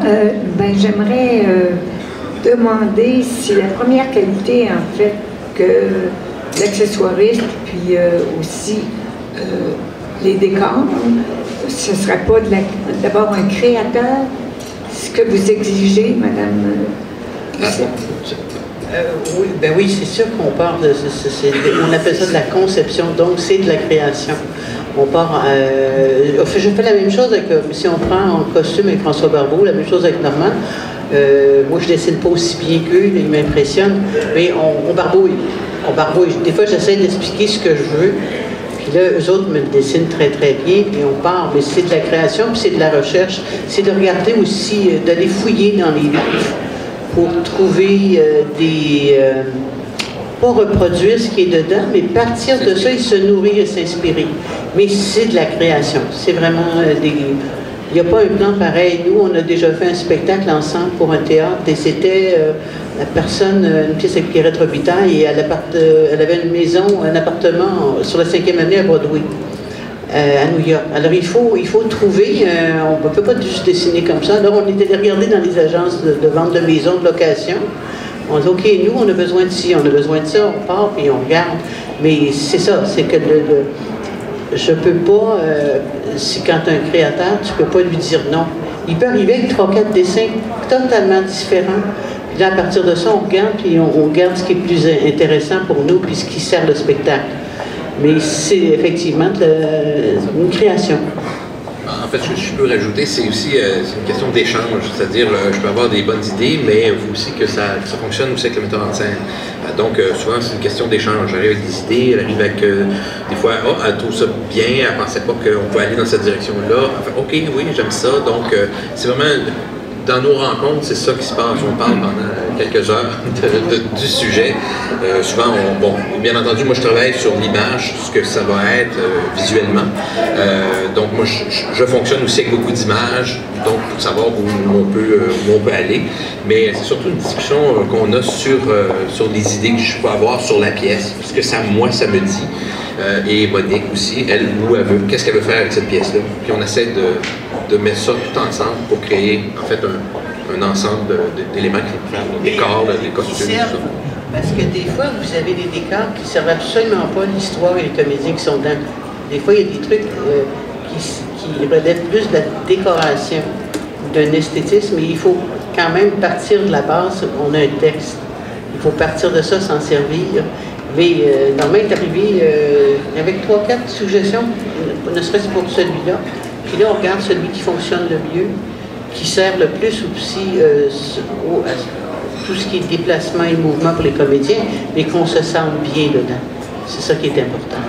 Ben, j'aimerais demander si la première qualité, en fait, que l'accessoiriste, puis aussi les décors, ce ne serait pas d'abord un créateur, ce que vous exigez, Madame oui, ben oui, c'est sûr qu'on part de... on appelle ça de la conception, donc c'est de la création. On part... je fais la même chose avec... si on prend en costume avec François Barbeau, la même chose avec Normand. Moi, je dessine pas aussi bien qu'eux, ils m'impressionnent, mais on barbouille. On barbouille. Des fois, j'essaie d'expliquer ce que je veux, puis là, eux autres me le dessinent très, très bien, et on part. Mais c'est de la création, puis c'est de la recherche. C'est de regarder aussi, d'aller fouiller dans les livres pour trouver pas reproduire ce qui est dedans, mais partir de ça et se nourrir et s'inspirer. Mais c'est de la création. C'est vraiment il n'y a pas un plan pareil. Nous, on a déjà fait un spectacle ensemble pour un théâtre et c'était la personne, une pièce avec Pierrette Robitaille, et elle avait une maison, un appartement sur la 5e avenue à Broadway, à New York. Alors il faut trouver, on ne peut pas juste dessiner comme ça. Alors on était allé regarder dans les agences de vente de maisons, de location. On dit, OK, nous, on a besoin de ci, on a besoin de ça, on part et on regarde. Mais c'est ça, c'est que je peux pas, quand un créateur, tu peux pas lui dire non. Il peut arriver avec 3-4 dessins totalement différents. Puis là, à partir de ça, on regarde, puis on regarde ce qui est plus intéressant pour nous, puis ce qui sert le spectacle. Mais c'est effectivement une création. En fait, je peux rajouter, c'est aussi une question d'échange, c'est-à-dire je peux avoir des bonnes idées, mais il faut aussi que ça fonctionne aussi avec le metteur en scène. Donc souvent c'est une question d'échange. J'arrive avec des idées, elle arrive avec des fois, elle trouve ça bien, elle ne pensait pas qu'on pouvait aller dans cette direction-là. Enfin, OK, oui, j'aime ça. Donc c'est vraiment, dans nos rencontres, c'est ça qui se passe. On parle pendant quelques heures du sujet. Souvent, bien entendu, moi je travaille sur l'image, ce que ça va être visuellement. Donc moi je fonctionne aussi avec beaucoup d'images, donc pour savoir où on peut aller. Mais c'est surtout une discussion qu'on a sur les idées que je peux avoir sur la pièce, parce que ça me dit. Et Monique aussi, elle, où elle veut, qu'est-ce qu'elle veut faire avec cette pièce-là. Puis on essaie de mettre ça tout ensemble pour créer en fait un ensemble d'éléments qui vont faire le décor, les costumes, tout ça. Parce que des fois, vous avez des décors qui ne servent absolument pas l'histoire et les comédiens qui sont dedans. Des fois, il y a des trucs qui relèvent plus de la décoration, d'un esthétisme, mais il faut quand même partir de la base. On a un texte. Il faut partir de ça, s'en servir. Mais normalement, il est arrivé avec 3-4 suggestions, ne serait-ce pour celui-là. Puis là, on regarde celui qui fonctionne le mieux, qui sert le plus aussi à tout ce qui est déplacement et mouvement pour les comédiens, mais qu'on se sente bien dedans. C'est ça qui est important.